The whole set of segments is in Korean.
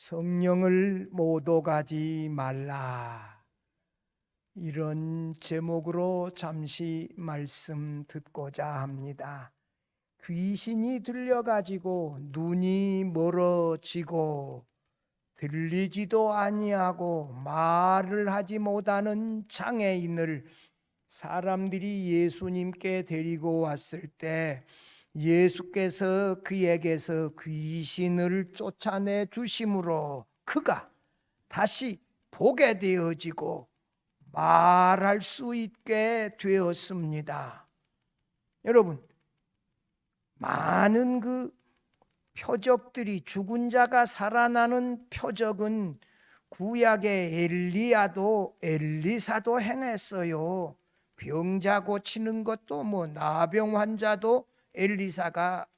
성령을 못 오가지 말라. 이런 제목으로 잠시 말씀 듣고자 합니다. 귀신이 들려가지고 눈이 멀어지고 들리지도 아니하고 말을 하지 못하는 장애인을 사람들이 예수님께 데리고 왔을 때 예수께서 그에게서 귀신을 쫓아내 주심으로 그가 다시 보게 되어지고 말할 수 있게 되었습니다. 여러분, 많은 그 표적들이, 죽은 자가 살아나는 표적은 구약의 엘리야도 엘리사도 행했어요. 병자 고치는 것도 나병 환자도 엘리사가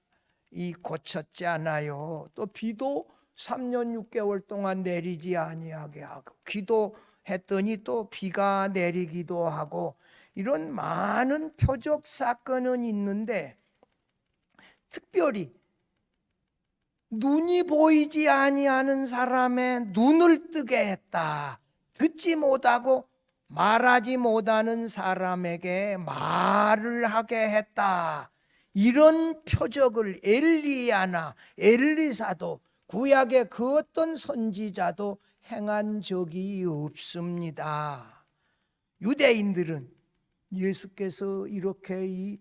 고쳤지 않아요. 또 비도 3년 6개월 동안 내리지 아니하게 하고 기도했더니 또 비가 내리기도 하고, 이런 많은 표적 사건은 있는데 특별히 눈이 보이지 아니하는 사람의 눈을 뜨게 했다. 듣지 못하고 말하지 못하는 사람에게 말을 하게 했다. 이런 표적을 엘리야나 엘리사도, 구약의 그 어떤 선지자도 행한 적이 없습니다. 유대인들은 예수께서 이렇게 이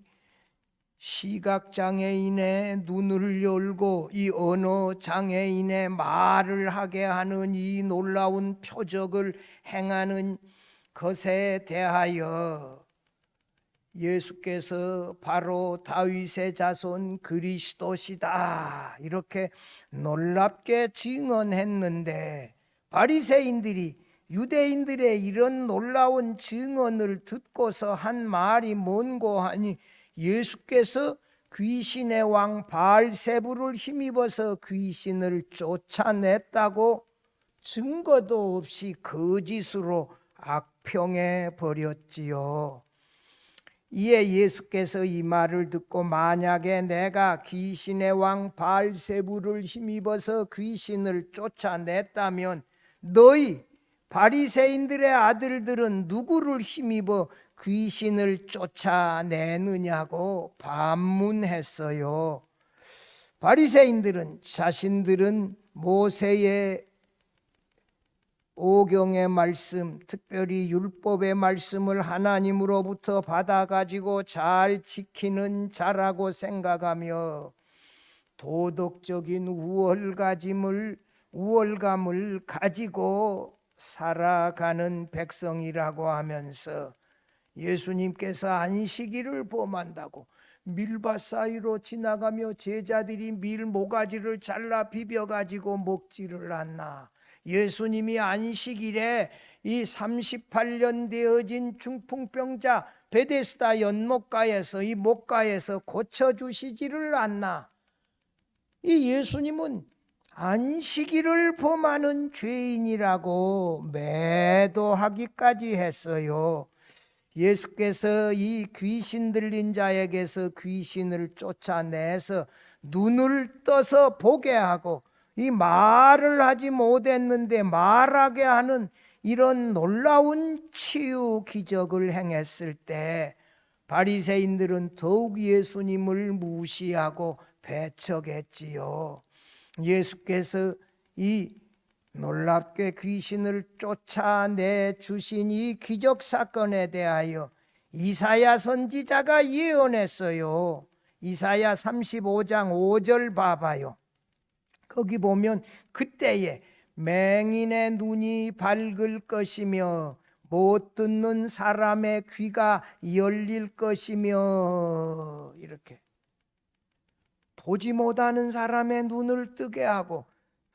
시각장애인의 눈을 열고 이 언어장애인의 말을 하게 하는 이 놀라운 표적을 행하는 것에 대하여 예수께서 바로 다윗의 자손 그리스도시다 이렇게 놀랍게 증언했는데, 바리새인들이 유대인들의 이런 놀라운 증언을 듣고서 한 말이 뭔고 하니, 예수께서 귀신의 왕 바알세불을 힘입어서 귀신을 쫓아냈다고 증거도 없이 거짓으로 악평해 버렸지요. 이에 예수께서 이 말을 듣고, 만약에 내가 귀신의 왕 바알세불을 힘입어서 귀신을 쫓아냈다면 너희 바리새인들의 아들들은 누구를 힘입어 귀신을 쫓아내느냐고 반문했어요. 바리새인들은 자신들은 모세의 오경의 말씀, 특별히 율법의 말씀을 하나님으로부터 받아가지고 잘 지키는 자라고 생각하며 도덕적인 우월감을 가지고 살아가는 백성이라고 하면서, 예수님께서 안식일을 범한다고 밀밭 사이로 지나가며 제자들이 밀 모가지를 잘라 비벼가지고 먹지를 않나. 예수님이 안식일에 이 38년 되어진 중풍병자 베데스다 연못가에서, 이 목가에서 고쳐주시지를 않나. 이 예수님은 안식일을 범하는 죄인이라고 매도하기까지 했어요. 예수께서 이 귀신 들린 자에게서 귀신을 쫓아내서 눈을 떠서 보게 하고, 이 말을 하지 못했는데 말하게 하는 이런 놀라운 치유 기적을 행했을 때 바리새인들은 더욱 예수님을 무시하고 배척했지요. 예수께서 이 놀랍게 귀신을 쫓아내 주신 이 기적 사건에 대하여 이사야 선지자가 예언했어요. 이사야 35장 5절 봐봐요. 거기 보면 그때에 맹인의 눈이 밝을 것이며 못 듣는 사람의 귀가 열릴 것이며, 이렇게 보지 못하는 사람의 눈을 뜨게 하고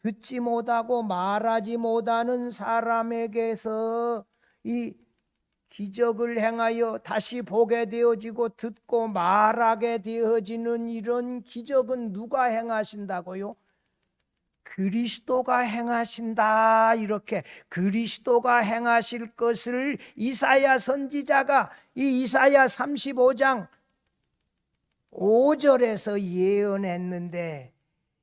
듣지 못하고 말하지 못하는 사람에게서 이 기적을 행하여 다시 보게 되어지고 듣고 말하게 되어지는 이런 기적은 누가 행하신다고요? 그리스도가 행하신다. 이렇게 그리스도가 행하실 것을 이사야 선지자가 이 이사야 35장 5절에서 예언했는데,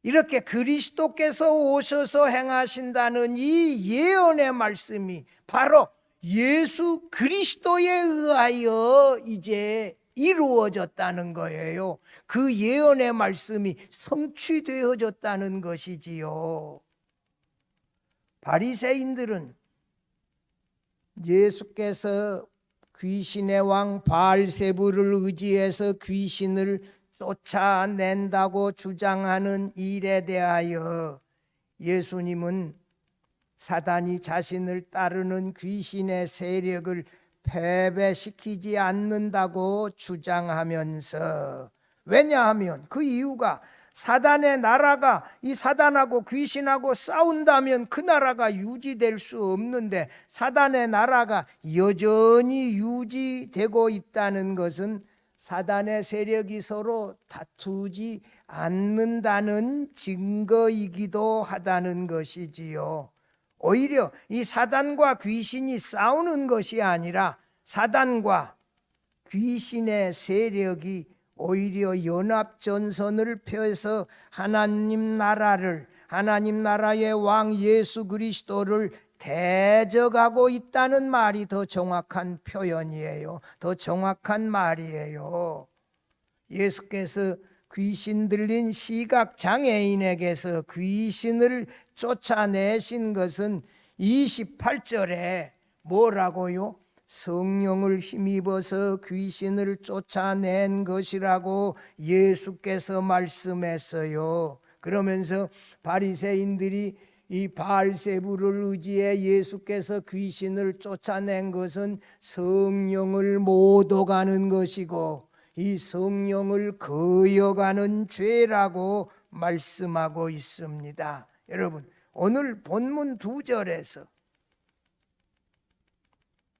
이렇게 그리스도께서 오셔서 행하신다는 이 예언의 말씀이 바로 예수 그리스도에 의하여 이제 이루어졌다는 거예요. 그 예언의 말씀이 성취되어졌다는 것이지요. 바리새인들은 예수께서 귀신의 왕 바알세불을 의지해서 귀신을 쫓아낸다고 주장하는 일에 대하여 예수님은 사단이 자신을 따르는 귀신의 세력을 패배시키지 않는다고 주장하면서, 왜냐하면 그 이유가 사단의 나라가 이 사단하고 귀신하고 싸운다면 그 나라가 유지될 수 없는데 사단의 나라가 여전히 유지되고 있다는 것은 사단의 세력이 서로 다투지 않는다는 증거이기도 하다는 것이지요. 오히려 이 사단과 귀신이 싸우는 것이 아니라 사단과 귀신의 세력이 오히려 연합전선을 펴서 하나님 나라의 왕 예수 그리스도를 대적하고 있다는 말이 더 정확한 표현이에요. 더 정확한 말이에요. 예수께서 귀신 들린 시각장애인에게서 귀신을 쫓아내신 것은 28절에 뭐라고요? 성령을 힘입어서 귀신을 쫓아낸 것이라고 예수께서 말씀했어요. 그러면서 바리새인들이 이 바알세불을 의지해 예수께서 귀신을 쫓아낸 것은 성령을 못 오가는 것이고 이 성령을 거역하는 죄라고 말씀하고 있습니다. 여러분, 오늘 본문 2절에서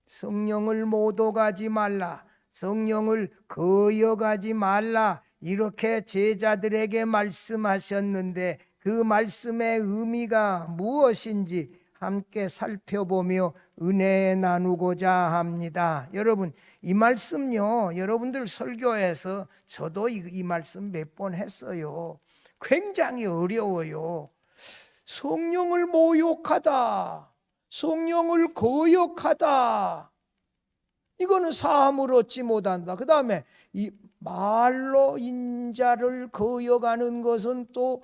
성령을 못 오가지 말라, 성령을 거역하지 말라 이렇게 제자들에게 말씀하셨는데 그 말씀의 의미가 무엇인지 함께 살펴보며 은혜 나누고자 합니다. 여러분, 이 말씀요, 여러분들 설교에서 저도 이 말씀 몇 번 했어요. 굉장히 어려워요. 성령을 모욕하다, 성령을 거역하다, 이거는 사함을 얻지 못한다. 그 다음에 이 말로 인자를 거역하는 것은 또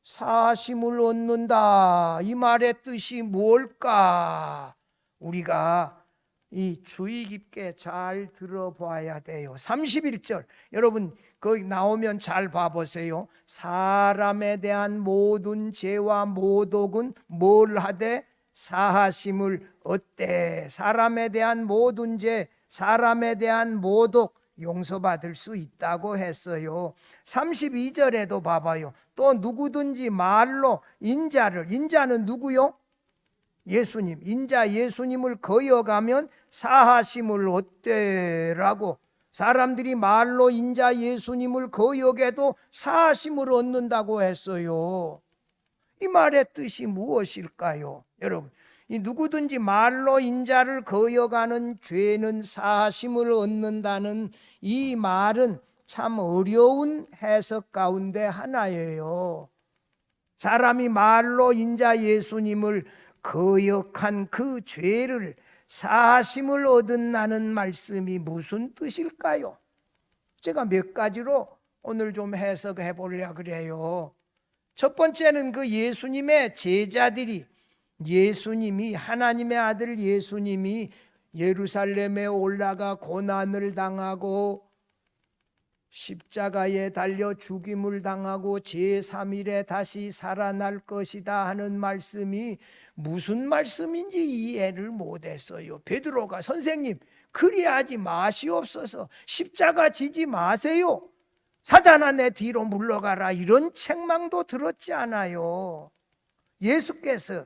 사심을 얻는다. 이 말의 뜻이 뭘까? 우리가 이 주의 깊게 잘 들어봐야 돼요. 31절 여러분 거기 나오면 잘 봐보세요. 사람에 대한 모든 죄와 모독은 뭘 하되 사하심을 얻되. 사람에 대한 모든 죄, 사람에 대한 모독 용서받을 수 있다고 했어요. 32절에도 봐봐요. 또 누구든지 말로 인자는 누구요? 예수님. 인자 예수님을 거역하면 사하심을 얻되라고. 사람들이 말로 인자 예수님을 거역해도 사하심을 얻는다고 했어요. 이 말의 뜻이 무엇일까요? 여러분, 이 누구든지 말로 인자를 거역하는 죄는 사하심을 얻는다는 이 말은 참 어려운 해석 가운데 하나예요. 사람이 말로 인자 예수님을 거역한 그 죄를 사하심을 얻는다는 말씀이 무슨 뜻일까요? 제가 몇 가지로 오늘 좀 해석해 보려고 그래요. 첫 번째는 그 예수님의 제자들이, 예수님이, 하나님의 아들 예수님이 예루살렘에 올라가 고난을 당하고 십자가에 달려 죽임을 당하고 제3일에 다시 살아날 것이다 하는 말씀이 무슨 말씀인지 이해를 못했어요. 베드로가 선생님 그리하지 마시옵소서, 십자가 지지 마세요, 사단아 내 뒤로 물러가라, 이런 책망도 들었지 않아요. 예수께서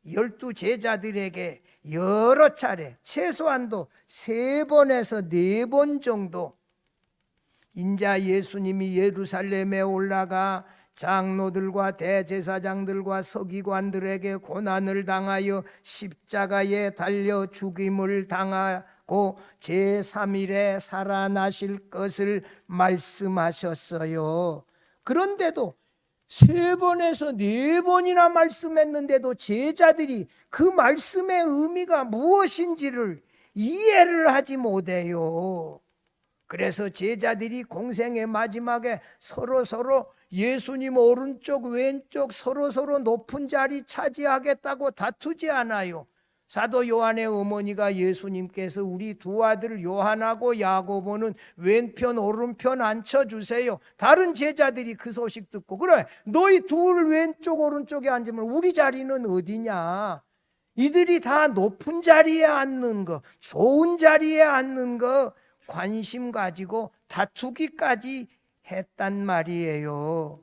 12 제자들에게 여러 차례 최소한도 3번에서 4번 정도 인자 예수님이 예루살렘에 올라가 장로들과 대제사장들과 서기관들에게 고난을 당하여 십자가에 달려 죽임을 당하고 제3일에 살아나실 것을 말씀하셨어요. 그런데도 3번에서 4번이나 말씀했는데도 제자들이 그 말씀의 의미가 무엇인지를 이해를 하지 못해요. 그래서 제자들이 공생의 마지막에 서로 예수님 오른쪽 왼쪽 서로 높은 자리 차지하겠다고 다투지 않아요. 사도 요한의 어머니가 예수님께서 우리 두 아들 요한하고 야고보는 왼편 오른편 앉혀주세요. 다른 제자들이 그 소식 듣고, 그래 너희 둘 왼쪽 오른쪽에 앉으면 우리 자리는 어디냐. 이들이 다 높은 자리에 앉는 거, 좋은 자리에 앉는 거 관심 가지고 다투기까지 했단 말이에요.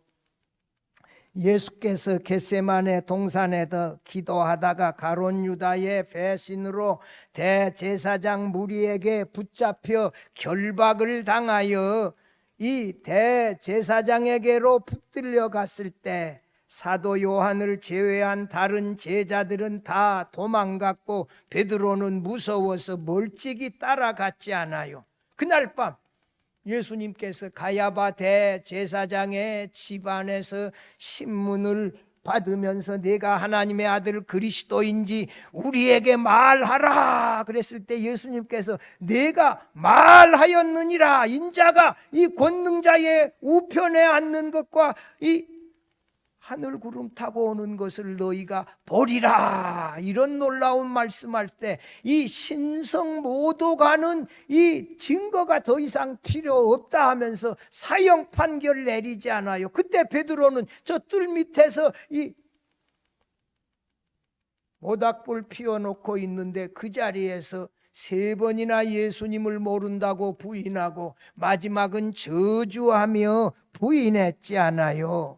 예수께서 겟세마네 동산에서 기도하다가 가룟 유다의 배신으로 대제사장 무리에게 붙잡혀 결박을 당하여 이 대제사장에게로 붙들려 갔을 때 사도 요한을 제외한 다른 제자들은 다 도망갔고 베드로는 무서워서 멀찍이 따라갔지 않아요. 그날 밤 예수님께서 가야바 대제사장의 집안에서 신문을 받으면서 내가 하나님의 아들 그리스도인지 우리에게 말하라 그랬을 때 예수님께서 내가 말하였느니라. 인자가 이 권능자의 우편에 앉는 것과 이 하늘 구름 타고 오는 것을 너희가 보리라. 이런 놀라운 말씀할 때 이 신성 모독하는 이 증거가 더 이상 필요 없다 하면서 사형 판결 내리지 않아요. 그때 베드로는 저 뜰 밑에서 이 모닥불 피워놓고 있는데 그 자리에서 3번이나 예수님을 모른다고 부인하고 마지막은 저주하며 부인했지 않아요.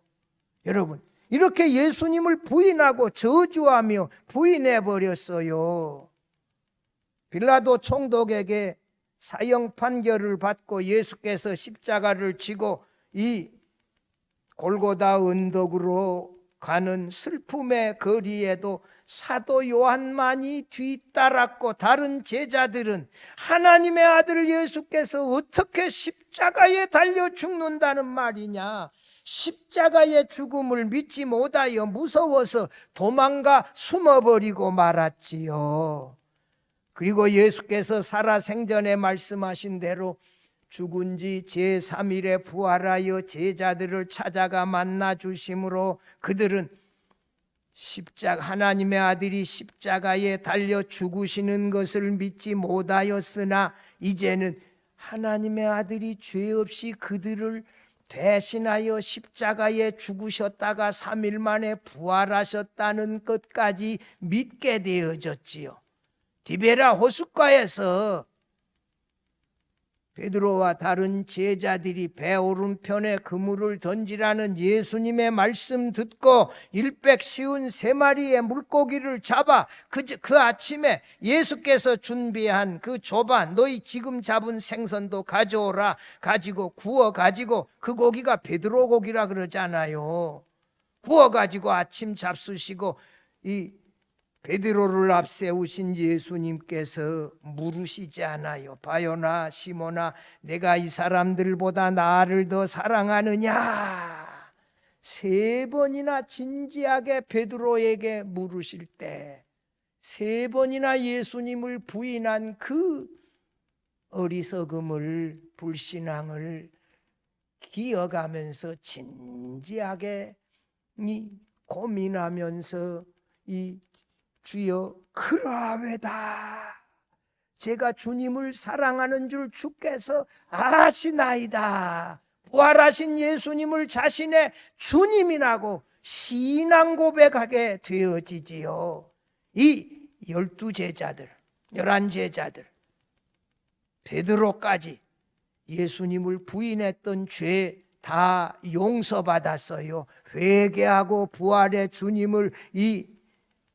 여러분, 이렇게 예수님을 부인하고 저주하며 부인해버렸어요. 빌라도 총독에게 사형 판결을 받고 예수께서 십자가를 지고 이 골고다 언덕으로 가는 슬픔의 거리에도 사도 요한만이 뒤따랐고 다른 제자들은 하나님의 아들 예수께서 어떻게 십자가에 달려 죽는다는 말이냐, 십자가의 죽음을 믿지 못하여 무서워서 도망가 숨어버리고 말았지요. 그리고 예수께서 살아생전에 말씀하신 대로 죽은 지 제3일에 부활하여 제자들을 찾아가 만나 주심으로 그들은 하나님의 아들이 십자가에 달려 죽으시는 것을 믿지 못하였으나 이제는 하나님의 아들이 죄 없이 그들을 대신하여 십자가에 죽으셨다가 3일 만에 부활하셨다는 것까지 믿게 되어졌지요. 디베라 호숫가에서 베드로와 다른 제자들이 배 오른편에 그물을 던지라는 예수님의 말씀 듣고 153마리의 물고기를 잡아 그 아침에 예수께서 준비한 그 조반 너희 지금 잡은 생선도 가져오라 가지고 구워 가지고 그 고기가 베드로 고기라 그러잖아요. 구워 가지고 아침 잡수시고 이 베드로를 앞세우신 예수님께서 물으시지 않아요. 바요나 시모나 내가 이 사람들보다 나를 더 사랑하느냐. 3번이나 진지하게 베드로에게 물으실 때 3번이나 예수님을 부인한 그 어리석음을 불신앙을 기억하면서 진지하게 고민하면서 이 주여 그러하외다. 제가 주님을 사랑하는 줄 주께서 아시나이다. 부활하신 예수님을 자신의 주님이라고 신앙 고백하게 되어지지요. 이 12제자들, 11제자들, 베드로까지 예수님을 부인했던 죄 다 용서받았어요. 회개하고 부활의 주님을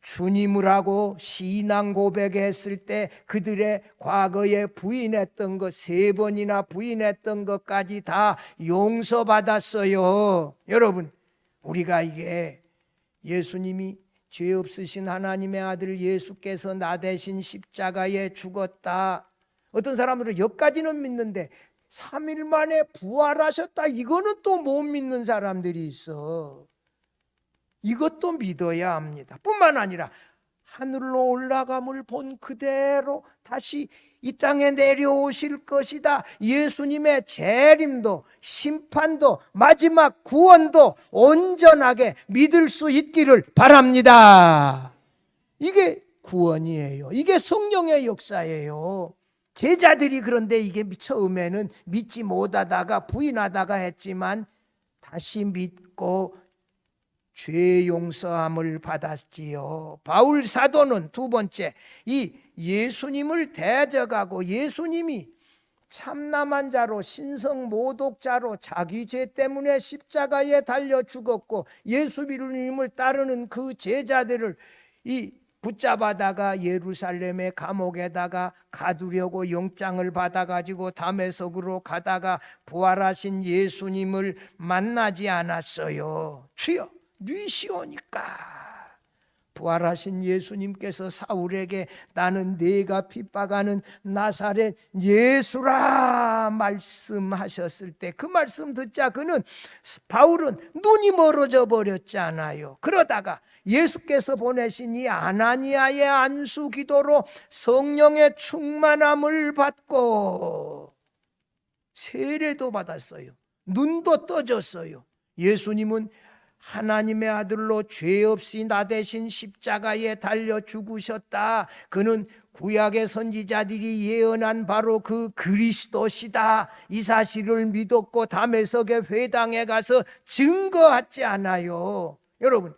주님을 하고 신앙 고백했을 때 그들의 과거에 부인했던 것 3번이나 부인했던 것까지 다 용서받았어요. 여러분, 우리가 이게 예수님이 죄 없으신 하나님의 아들 예수께서 나 대신 십자가에 죽었다. 어떤 사람들은 여기까지는 믿는데 3일 만에 부활하셨다. 이거는 또 못 믿는 사람들이 있어. 이것도 믿어야 합니다. 뿐만 아니라 하늘로 올라감을 본 그대로 다시 이 땅에 내려오실 것이다. 예수님의 재림도 심판도 마지막 구원도 온전하게 믿을 수 있기를 바랍니다. 이게 구원이에요. 이게 성령의 역사예요. 제자들이 그런데 이게 처음에는 믿지 못하다가 부인하다가 했지만 다시 믿고 죄 용서함을 받았지요. 바울 사도는 두 번째, 이 예수님을 대적하고 예수님이 참남한 자로 신성 모독자로 자기 죄 때문에 십자가에 달려 죽었고 예수님을 따르는 그 제자들을 붙잡아다가 예루살렘의 감옥에다가 가두려고 영장을 받아가지고 다메섹으로 가다가 부활하신 예수님을 만나지 않았어요. 주여 뉘시오니까. 부활하신 예수님께서 사울에게 나는 네가 핍박하는 나사렛 예수라 말씀하셨을 때 그 말씀 듣자 바울은 눈이 멀어져 버렸잖아요. 그러다가 예수께서 보내신 이 아나니아의 안수 기도로 성령의 충만함을 받고 세례도 받았어요. 눈도 떠졌어요. 예수님은 하나님의 아들로 죄 없이 나 대신 십자가에 달려 죽으셨다. 그는 구약의 선지자들이 예언한 바로 그 그리스도시다. 이 사실을 믿었고 다메섹의 회당에 가서 증거하지 않아요. 여러분,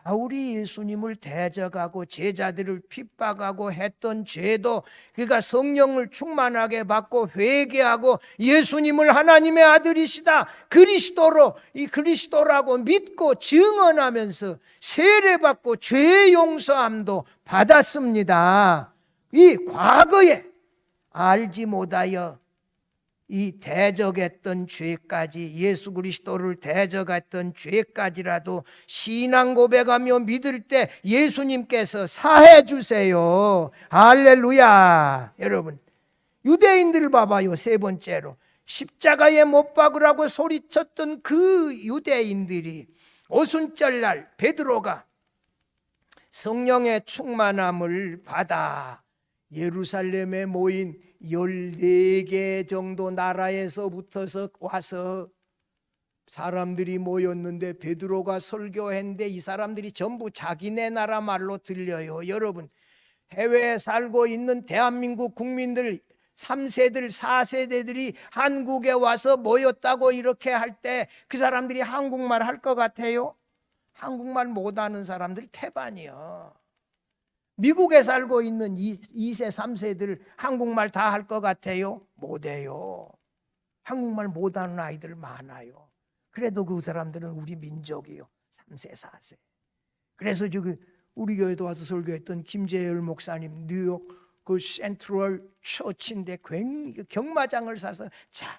바울이 예수님을 대적하고 제자들을 핍박하고 했던 죄도 그가 성령을 충만하게 받고 회개하고 예수님을 하나님의 아들이시다 그리스도로 이 그리스도라고 믿고 증언하면서 세례받고 죄 용서함도 받았습니다. 이 과거에 알지 못하여 이 대적했던 죄까지 예수 그리스도를 대적했던 죄까지라도 신앙 고백하며 믿을 때 예수님께서 사해 주세요. 할렐루야. 여러분 유대인들 봐봐요. 세 번째로 십자가에 못 박으라고 소리쳤던 그 유대인들이 오순절날 베드로가 성령의 충만함을 받아 예루살렘에 모인 14개 정도 나라에서부터서 와서 사람들이 모였는데 베드로가 설교했는데 이 사람들이 전부 자기네 나라 말로 들려요. 여러분 해외에 살고 있는 대한민국 국민들 3세들 4세대들이 한국에 와서 모였다고 이렇게 할 때 그 사람들이 한국말 할 것 같아요? 한국말 못하는 사람들이 태반이요. 미국에 살고 있는 2세 3세들 한국말 다 할 것 같아요? 못해요. 한국말 못하는 아이들 많아요. 그래도 그 사람들은 우리 민족이요. 3세 4세. 그래서 우리 교회도 와서 설교했던 김재열 목사님 뉴욕 그 센트럴 처치인데 경마장을 사서 잘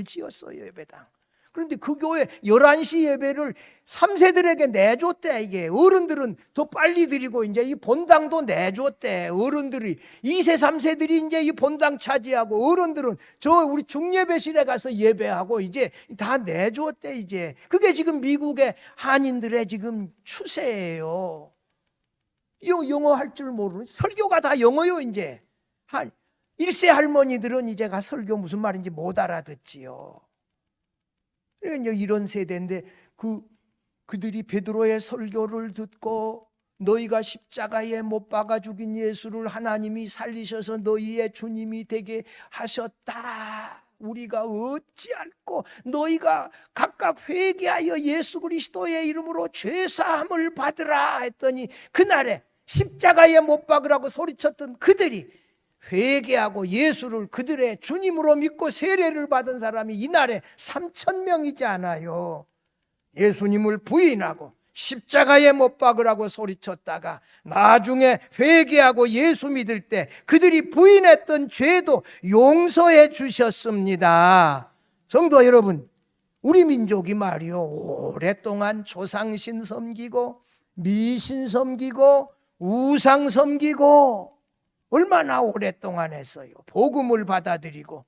지었어요. 예배당. 그런데 그 교회 11시 예배를 3세들에게 내줬대. 이게 어른들은 더 빨리 드리고 이제 이 본당도 내줬대. 어른들이 2세 3세들이 이제 이 본당 차지하고 어른들은 저 우리 중예배실에 가서 예배하고 이제 다 내줬대. 이제 그게 지금 미국의 한인들의 지금 추세예요. 영어 할 줄 모르는 설교가 다 영어요. 이제 한 1세 할머니들은 이제 가 설교 무슨 말인지 못 알아듣지요. 그러니까 이런 세대인데 그들이 베드로의 설교를 듣고 너희가 십자가에 못 박아 죽인 예수를 하나님이 살리셔서 너희의 주님이 되게 하셨다. 우리가 어찌할꼬 너희가 각각 회개하여 예수 그리스도의 이름으로 죄사함을 받으라 했더니 그날에 십자가에 못 박으라고 소리쳤던 그들이 회개하고 예수를 그들의 주님으로 믿고 세례를 받은 사람이 이날에 3,000명이지 않아요. 예수님을 부인하고 십자가에 못 박으라고 소리쳤다가 나중에 회개하고 예수 믿을 때 그들이 부인했던 죄도 용서해 주셨습니다. 성도 여러분, 우리 민족이 말이요 오랫동안 조상신 섬기고 미신 섬기고 우상 섬기고 얼마나 오랫동안 했어요. 복음을 받아들이고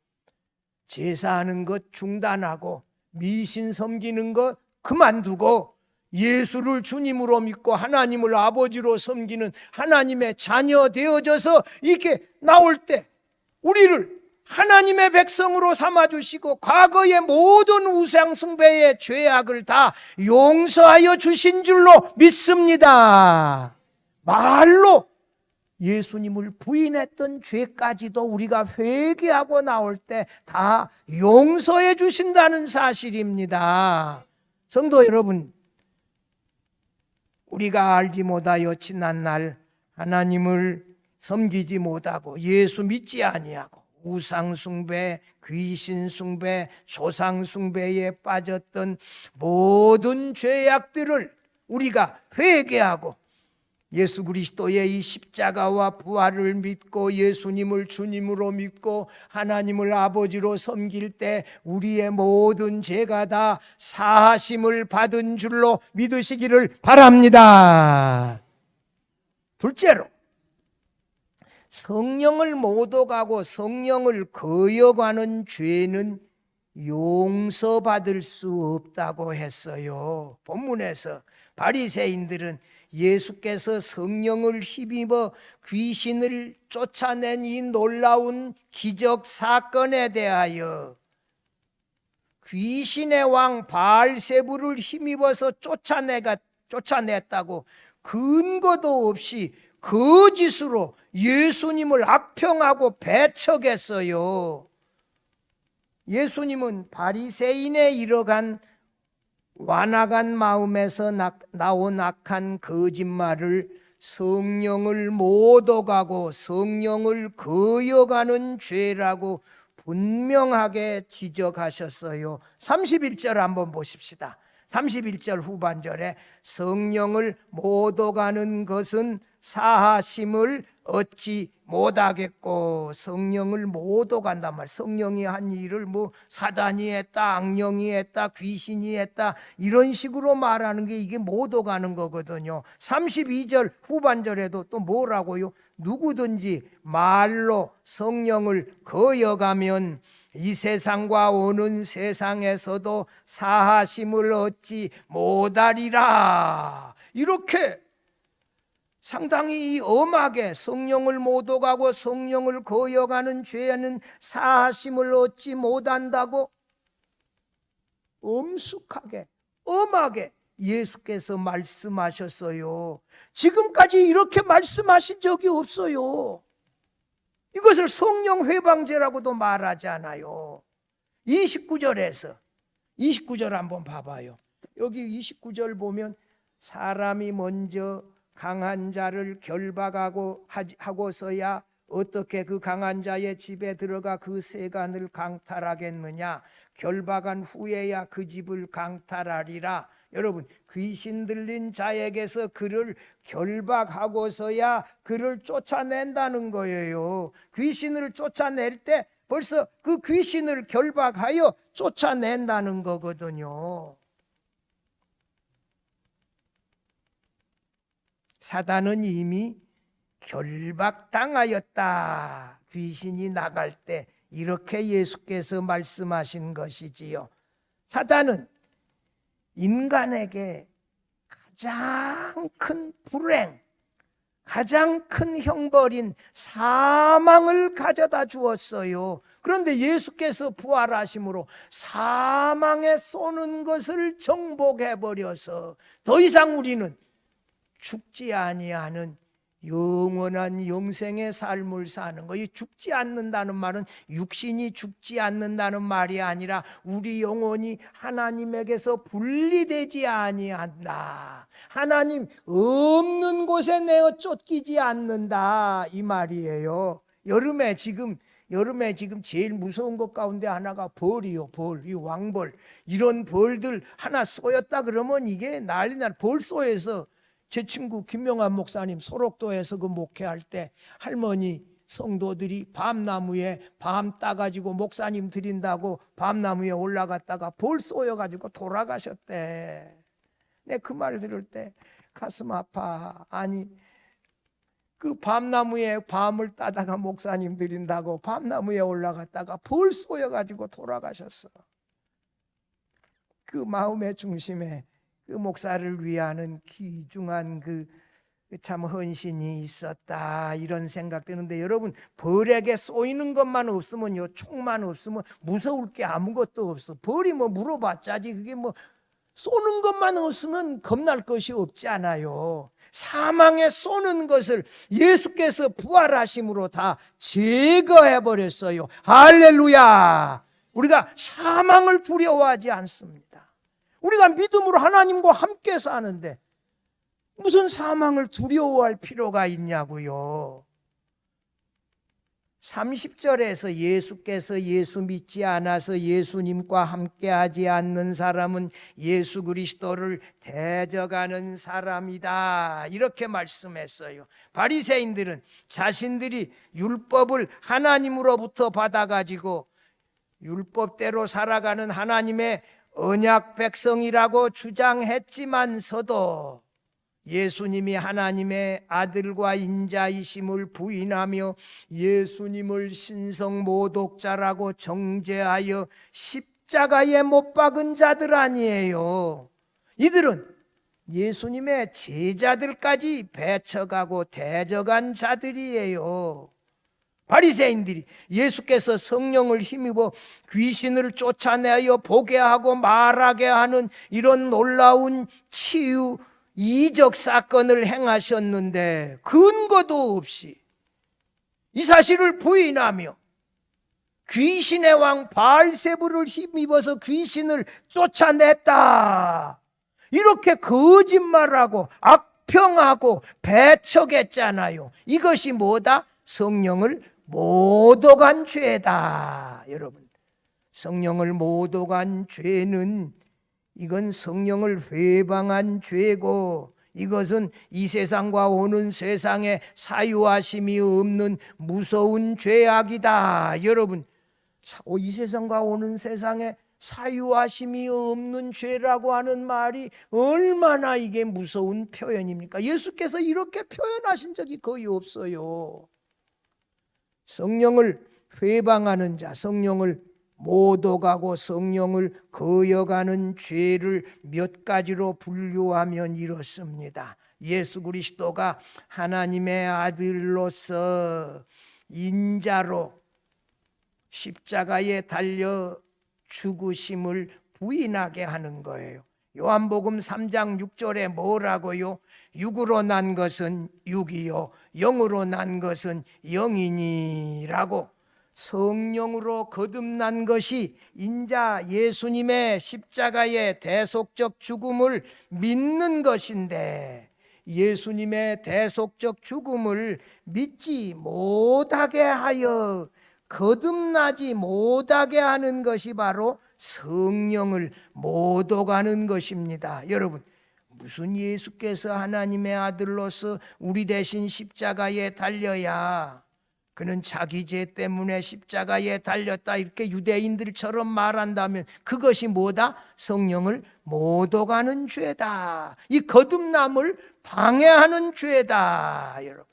제사하는 것 중단하고 미신 섬기는 것 그만두고 예수를 주님으로 믿고 하나님을 아버지로 섬기는 하나님의 자녀 되어져서 이렇게 나올 때 우리를 하나님의 백성으로 삼아주시고 과거의 모든 우상 숭배의 죄악을 다 용서하여 주신 줄로 믿습니다. 말로 예수님을 부인했던 죄까지도 우리가 회개하고 나올 때 다 용서해 주신다는 사실입니다. 성도 여러분, 우리가 알지 못하여 지난날 하나님을 섬기지 못하고 예수 믿지 아니하고 우상숭배, 귀신숭배, 조상숭배에 빠졌던 모든 죄악들을 우리가 회개하고 예수 그리스도의 이 십자가와 부활을 믿고 예수님을 주님으로 믿고 하나님을 아버지로 섬길 때 우리의 모든 죄가 다 사하심을 받은 줄로 믿으시기를 바랍니다. 둘째로, 성령을 모독하고 성령을 거역하는 죄는 용서받을 수 없다고 했어요. 본문에서 바리새인들은 예수께서 성령을 힘입어 귀신을 쫓아낸 이 놀라운 기적 사건에 대하여 귀신의 왕 바알세부를 힘입어서 쫓아냈다고 근거도 없이 거짓으로 예수님을 악평하고 배척했어요. 예수님은 바리새인의 이러한 완악한 마음에서 나온 악한 거짓말을 성령을 모독하고 성령을 거역하는 죄라고 분명하게 지적하셨어요. 31절 한번 보십시다. 31절 후반절에 성령을 모독하는 것은 사하심을 얻지 못하겠고, 성령을 모독한단 말이에요. 성령이 한 일을 뭐 사단이 했다, 악령이 했다, 귀신이 했다 이런 식으로 말하는 게 이게 모독하는 거거든요. 32절 후반절에도 또 뭐라고요? 누구든지 말로 성령을 거역하면 이 세상과 오는 세상에서도 사하심을 얻지 못하리라. 이렇게 상당히 이 엄하게 성령을 모독하고 성령을 거역하는 죄는 사하심을 얻지 못한다고 엄숙하게 엄하게 예수께서 말씀하셨어요. 지금까지 이렇게 말씀하신 적이 없어요. 이것을 성령 회방죄라고도 말하지 않아요. 29절 한번 봐봐요. 여기 29절 보면 사람이 먼저 강한 자를 결박하고서야 어떻게 그 강한 자의 집에 들어가 그 세간을 강탈하겠느냐. 결박한 후에야 그 집을 강탈하리라. 여러분, 귀신 들린 자에게서 그를 결박하고서야 그를 쫓아낸다는 거예요. 귀신을 쫓아낼 때 벌써 그 귀신을 결박하여 쫓아낸다는 거거든요. 사단은 이미 결박당하였다. 귀신이 나갈 때 이렇게 예수께서 말씀하신 것이지요. 사단은 인간에게 가장 큰 불행, 가장 큰 형벌인 사망을 가져다 주었어요. 그런데 예수께서 부활하심으로 사망에 쏘는 것을 정복해버려서 더 이상 우리는 죽지 아니하는 영원한 영생의 삶을 사는 거. 이 죽지 않는다는 말은 육신이 죽지 않는다는 말이 아니라 우리 영혼이 하나님에게서 분리되지 아니한다. 하나님 없는 곳에 내어 쫓기지 않는다 이 말이에요. 여름에 지금 제일 무서운 것 가운데 하나가 벌이요. 벌, 이 왕벌. 이런 벌들 하나 쏘였다 그러면 이게 난리나. 벌 쏘여서 제 친구 김명환 목사님 소록도에서 그 목회할 때 할머니 성도들이 밤나무에 밤 따가지고 목사님 드린다고 밤나무에 올라갔다가 벌 쏘여가지고 돌아가셨대. 내 그 말 들을 때 가슴 아파. 아니 그 밤나무에 밤을 따다가 목사님 드린다고 밤나무에 올라갔다가 벌 쏘여가지고 돌아가셨어. 그 마음의 중심에 그 목사를 위하는 귀중한 그 참 헌신이 있었다, 이런 생각 드는데, 여러분, 벌에게 쏘이는 것만 없으면요, 총만 없으면 무서울 게 아무것도 없어. 벌이 뭐 물어봤자지, 그게 뭐 쏘는 것만 없으면 겁날 것이 없지 않아요. 사망에 쏘는 것을 예수께서 부활하심으로 다 제거해 버렸어요. 할렐루야. 우리가 사망을 두려워하지 않습니다. 우리가 믿음으로 하나님과 함께 사는데 무슨 사망을 두려워할 필요가 있냐고요. 30절에서 예수께서 예수 믿지 않아서 예수님과 함께하지 않는 사람은 예수 그리스도를 대적하는 사람이다, 이렇게 말씀했어요. 바리새인들은 자신들이 율법을 하나님으로부터 받아가지고 율법대로 살아가는 하나님의 언약 백성이라고 주장했지만서도 예수님이 하나님의 아들과 인자이심을 부인하며 예수님을 신성모독자라고 정죄하여 십자가에 못 박은 자들 아니에요. 이들은 예수님의 제자들까지 배척하고 대적한 자들이에요. 바리새인들이 예수께서 성령을 힘입어 귀신을 쫓아내어 보게 하고 말하게 하는 이런 놀라운 치유 이적 사건을 행하셨는데 근거도 없이 이 사실을 부인하며 귀신의 왕 바알세불을 힘입어서 귀신을 쫓아냈다, 이렇게 거짓말하고 악평하고 배척했잖아요. 이것이 뭐다? 성령을 모독한 죄다. 여러분, 성령을 모독한 죄는, 이건 성령을 회방한 죄고, 이것은 이 세상과 오는 세상에 사유하심이 없는 무서운 죄악이다. 여러분, 이 세상과 오는 세상에 사유하심이 없는 죄라고 하는 말이 얼마나 이게 무서운 표현입니까? 예수께서 이렇게 표현하신 적이 거의 없어요. 성령을 회방하는 자, 성령을 모독하고 성령을 거역하는 죄를 몇 가지로 분류하면 이렇습니다. 예수 그리스도가 하나님의 아들로서 인자로 십자가에 달려 죽으심을 부인하게 하는 거예요. 요한복음 3장 6절에 뭐라고요? 육으로 난 것은 육이요 영으로 난 것은 영이니라고, 성령으로 거듭난 것이 인자 예수님의 십자가의 대속적 죽음을 믿는 것인데, 예수님의 대속적 죽음을 믿지 못하게 하여 거듭나지 못하게 하는 것이 바로 성령을 모독하는 것입니다. 여러분, 무슨 예수께서 하나님의 아들로서 우리 대신 십자가에 달려야 그는 자기 죄 때문에 십자가에 달렸다, 이렇게 유대인들처럼 말한다면 그것이 뭐다? 성령을 모독하는 죄다. 이 거듭남을 방해하는 죄다. 여러분,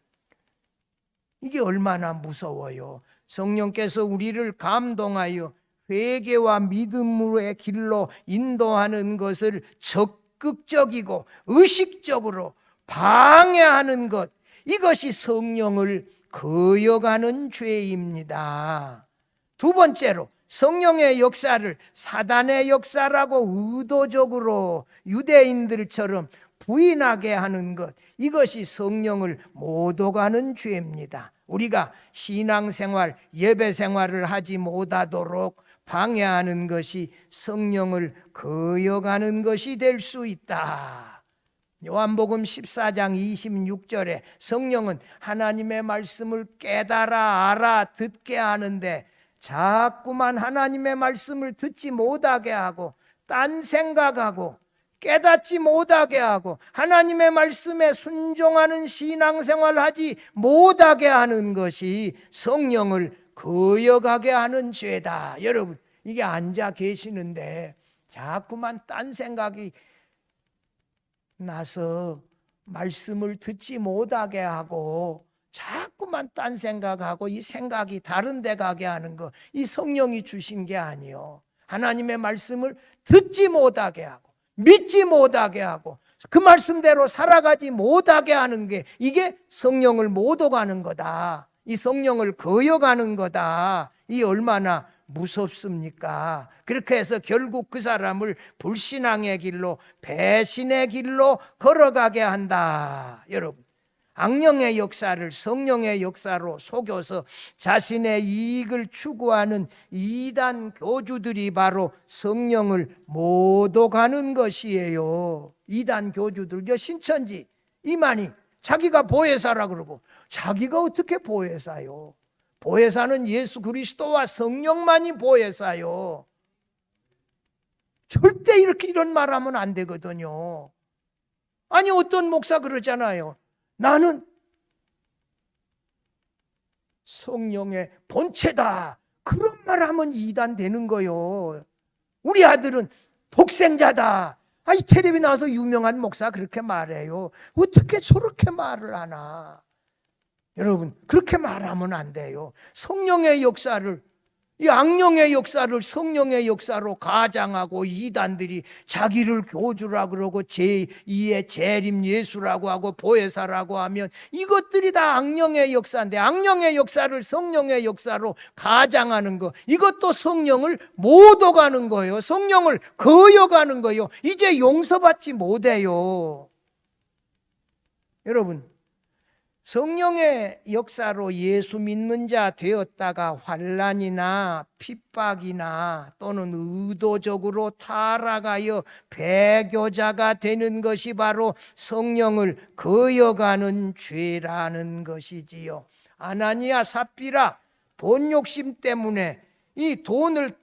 이게 얼마나 무서워요. 성령께서 우리를 감동하여 회개와 믿음의 길로 인도하는 것을 적극적이고 의식적으로 방해하는 것, 이것이 성령을 거역하는 죄입니다. 두 번째로, 성령의 역사를 사단의 역사라고 의도적으로 유대인들처럼 부인하게 하는 것, 이것이 성령을 모독하는 죄입니다. 우리가 신앙생활, 예배생활을 하지 못하도록 방해하는 것이 성령을 거역하는 것이 될 수 있다. 요한복음 14장 26절에 성령은 하나님의 말씀을 깨달아 알아듣게 하는데 자꾸만 하나님의 말씀을 듣지 못하게 하고 딴 생각하고 깨닫지 못하게 하고 하나님의 말씀에 순종하는 신앙생활을 하지 못하게 하는 것이 성령을 거역하게 하는 죄다. 여러분, 이게 앉아 계시는데 자꾸만 딴 생각이 나서 말씀을 듣지 못하게 하고 자꾸만 딴 생각하고 이 생각이 다른 데 가게 하는 거, 이 성령이 주신 게 아니요. 하나님의 말씀을 듣지 못하게 하고 믿지 못하게 하고 그 말씀대로 살아가지 못하게 하는 게, 이게 성령을 못 오가는 거다. 이 성령을 거역하는 거다. 이 얼마나 무섭습니까? 그렇게 해서 결국 그 사람을 불신앙의 길로, 배신의 길로 걸어가게 한다. 여러분, 악령의 역사를 성령의 역사로 속여서 자신의 이익을 추구하는 이단 교주들이 바로 성령을 못 오가는 것이에요. 이단 교주들, 신천지 이만희 자기가 보혜사라 그러고, 자기가 어떻게 보혜사요? 보혜사는 예수 그리스도와 성령만이 보혜사요. 절대 이런 말하면 안 되거든요. 아니, 어떤 목사 그러잖아요. 나는 성령의 본체다. 그런 말하면 이단되는 거요. 우리 아들은 독생자다. 이 텔레비 나와서 유명한 목사 그렇게 말해요. 어떻게 저렇게 말을 하나? 여러분, 그렇게 말하면 안 돼요. 성령의 역사를, 이 악령의 역사를 성령의 역사로 가장하고, 이단들이 자기를 교주라 그러고 제2의 재림 예수라고 하고 보혜사라고 하면 이것들이 다 악령의 역사인데, 악령의 역사를 성령의 역사로 가장하는 거, 이것도 성령을 못 오가는 거예요. 성령을 거역하는 거예요. 이제 용서받지 못해요. 여러분, 성령의 역사로 예수 믿는 자 되었다가 환난이나 핍박이나 또는 의도적으로 타락하여 배교자가 되는 것이 바로 성령을 거역하는 죄라는 것이지요. 아나니아 삽비라 돈 욕심 때문에 이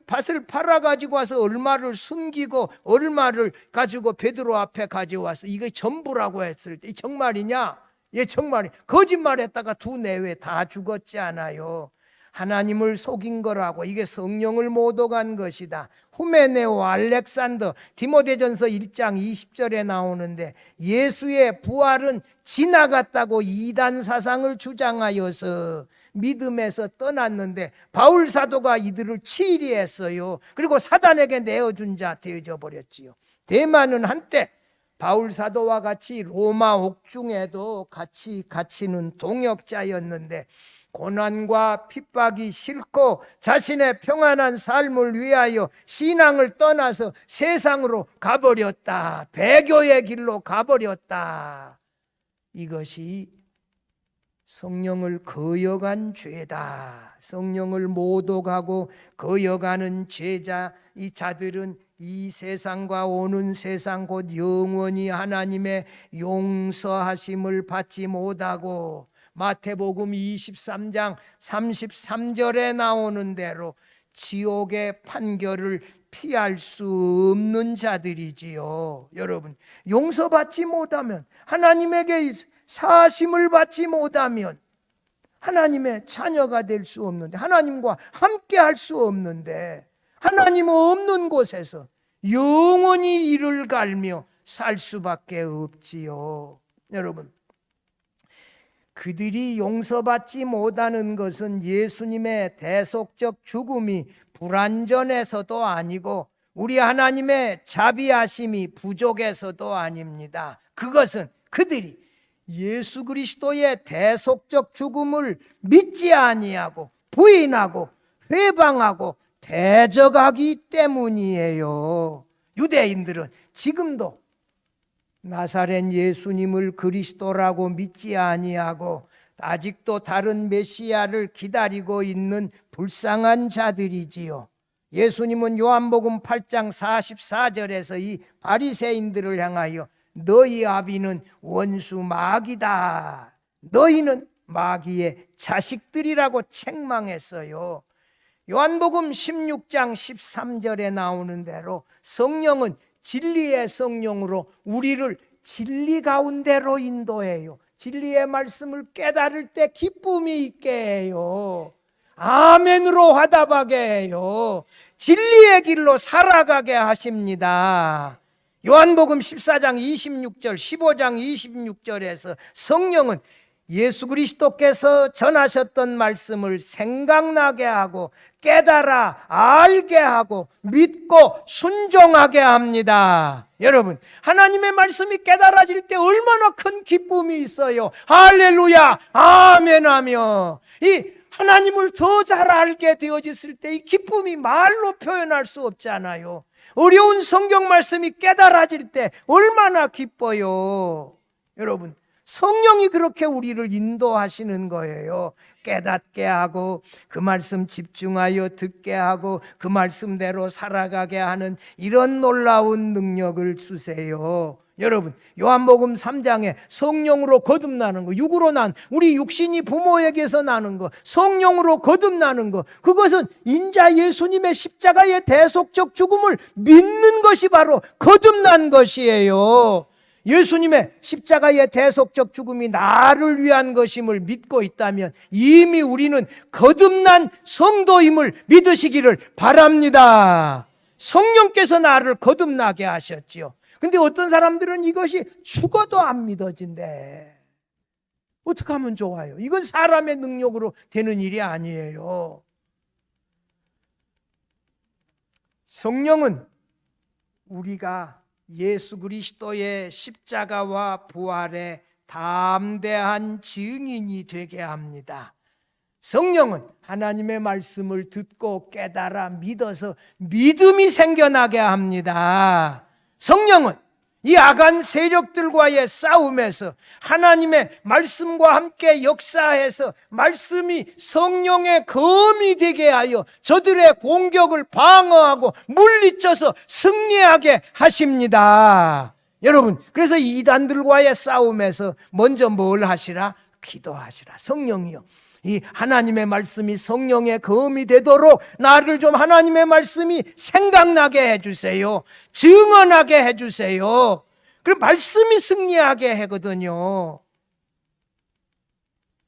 밭을 팔아가지고 와서 얼마를 숨기고 얼마를 가지고 베드로 앞에 가져와서 이게 전부라고 했을 때, 이 정말이냐? 정말 거짓말했다가 두 내외 다 죽었지 않아요. 하나님을 속인 거라고. 이게 성령을 못 오간 것이다. 후메네오, 알렉산더, 디모데전서 1장 20절에 나오는데, 예수의 부활은 지나갔다고 이단 사상을 주장하여서 믿음에서 떠났는데, 바울 사도가 이들을 치리했어요. 그리고 사단에게 내어준 자 되어져 버렸지요. 대만은 한때 바울 사도와 같이 로마 옥중에도 같이 갇히는 동역자였는데, 고난과 핍박이 싫고 자신의 평안한 삶을 위하여 신앙을 떠나서 세상으로 가버렸다. 배교의 길로 가버렸다. 이것이 성령을 거역한 죄다. 성령을 못 오가고 거역하는 죄자, 이 자들은 이 세상과 오는 세상 곧 영원히 하나님의 용서하심을 받지 못하고, 마태복음 23장 33절에 나오는 대로 지옥의 판결을 피할 수 없는 자들이지요. 여러분, 용서받지 못하면, 하나님에게 사심을 받지 못하면 하나님의 자녀가 될 수 없는데, 하나님과 함께 할 수 없는데, 하나님 없는 곳에서 영원히 이를 갈며 살 수밖에 없지요. 여러분, 그들이 용서받지 못하는 것은 예수님의 대속적 죽음이 불완전해서도 아니고 우리 하나님의 자비하심이 부족해서도 아닙니다. 그것은 그들이 예수 그리스도의 대속적 죽음을 믿지 아니하고 부인하고 회방하고 대적하기 때문이에요. 유대인들은 지금도 나사렛 예수님을 그리스도라고 믿지 아니하고 아직도 다른 메시아를 기다리고 있는 불쌍한 자들이지요. 예수님은 요한복음 8장 44절에서 이 바리새인들을 향하여 너희 아비는 원수 마귀다, 너희는 마귀의 자식들이라고 책망했어요. 요한복음 16장 13절에 나오는 대로 성령은 진리의 성령으로 우리를 진리 가운데로 인도해요. 진리의 말씀을 깨달을 때 기쁨이 있게 해요. 아멘으로 화답하게 해요. 진리의 길로 살아가게 하십니다. 요한복음 14장 26절, 15장 26절에서 성령은 예수 그리스도께서 전하셨던 말씀을 생각나게 하고 깨달아 알게 하고 믿고 순종하게 합니다. 여러분, 하나님의 말씀이 깨달아질 때 얼마나 큰 기쁨이 있어요. 할렐루야 아멘 하며 이 하나님을 더 잘 알게 되어졌을 때 이 기쁨이 말로 표현할 수 없잖아요. 어려운 성경 말씀이 깨달아질 때 얼마나 기뻐요. 여러분, 성령이 그렇게 우리를 인도하시는 거예요. 깨닫게 하고 그 말씀 집중하여 듣게 하고 그 말씀대로 살아가게 하는 이런 놀라운 능력을 주세요. 여러분, 요한복음 3장에 성령으로 거듭나는 거, 육으로 난 우리 육신이 부모에게서 나는 거, 성령으로 거듭나는 거, 그것은 인자 예수님의 십자가의 대속적 죽음을 믿는 것이 바로 거듭난 것이에요. 예수님의 십자가의 대속적 죽음이 나를 위한 것임을 믿고 있다면 이미 우리는 거듭난 성도임을 믿으시기를 바랍니다. 성령께서 나를 거듭나게 하셨지요. 근데 어떤 사람들은 이것이 죽어도 안 믿어진대. 어떻게 하면 좋아요? 이건 사람의 능력으로 되는 일이 아니에요. 성령은 우리가 예수 그리스도의 십자가와 부활의 담대한 증인이 되게 합니다. 성령은 하나님의 말씀을 듣고 깨달아 믿어서 믿음이 생겨나게 합니다. 성령은 이 악한 세력들과의 싸움에서 하나님의 말씀과 함께 역사해서 말씀이 성령의 검이 되게 하여 저들의 공격을 방어하고 물리쳐서 승리하게 하십니다. 여러분, 그래서 이단들과의 싸움에서 먼저 뭘 하시라? 기도하시라. 성령이요, 이 하나님의 말씀이 성령의 검이 되도록 나를 좀 하나님의 말씀이 생각나게 해주세요. 증언하게 해주세요. 그럼 말씀이 승리하게 하거든요.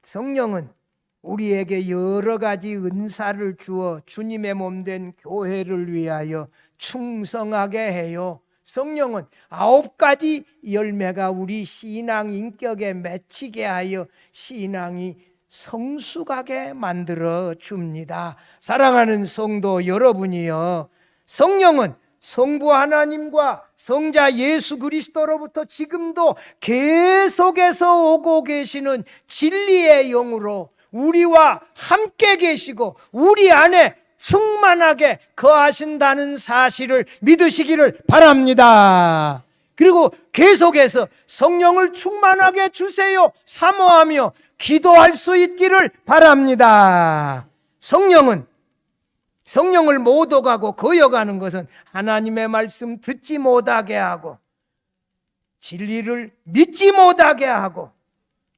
성령은 우리에게 여러 가지 은사를 주어 주님의 몸된 교회를 위하여 충성하게 해요. 성령은 9가지 열매가 우리 신앙 인격에 맺히게 하여 신앙이 성숙하게 만들어 줍니다. 사랑하는 성도 여러분이요, 성령은 성부 하나님과 성자 예수 그리스도로부터 지금도 계속해서 오고 계시는 진리의 영으로 우리와 함께 계시고 우리 안에 충만하게 거하신다는 사실을 믿으시기를 바랍니다. 그리고 계속해서 성령을 충만하게 주세요 사모하며 기도할 수 있기를 바랍니다. 성령을 못 오가고 거여가는 것은 하나님의 말씀 듣지 못하게 하고 진리를 믿지 못하게 하고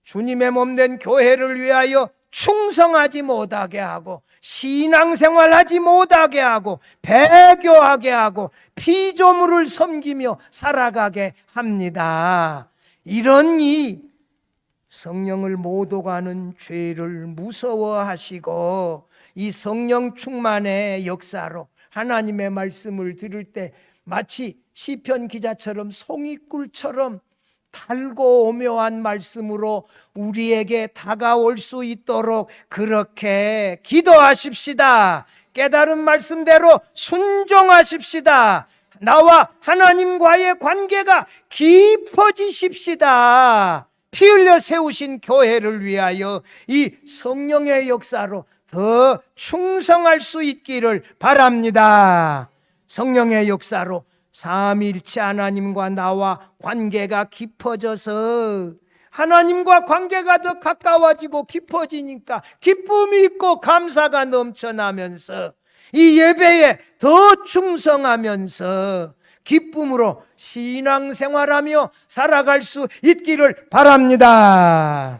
주님의 몸된 교회를 위하여 충성하지 못하게 하고 신앙생활하지 못하게 하고 배교하게 하고 피조물을 섬기며 살아가게 합니다. 이런 이 성령을 못 오가는 죄를 무서워하시고 이 성령 충만의 역사로 하나님의 말씀을 들을 때 마치 시편 기자처럼 송이꿀처럼 달고 오묘한 말씀으로 우리에게 다가올 수 있도록 그렇게 기도하십시다. 깨달은 말씀대로 순종하십시다. 나와 하나님과의 관계가 깊어지십시다. 피 흘려 세우신 교회를 위하여 이 성령의 역사로 더 충성할 수 있기를 바랍니다. 성령의 역사로 삼위일체 하나님과 나와 관계가 깊어져서 하나님과 관계가 더 가까워지고 깊어지니까 기쁨이 있고 감사가 넘쳐나면서 이 예배에 더 충성하면서 기쁨으로 신앙생활하며 살아갈 수 있기를 바랍니다.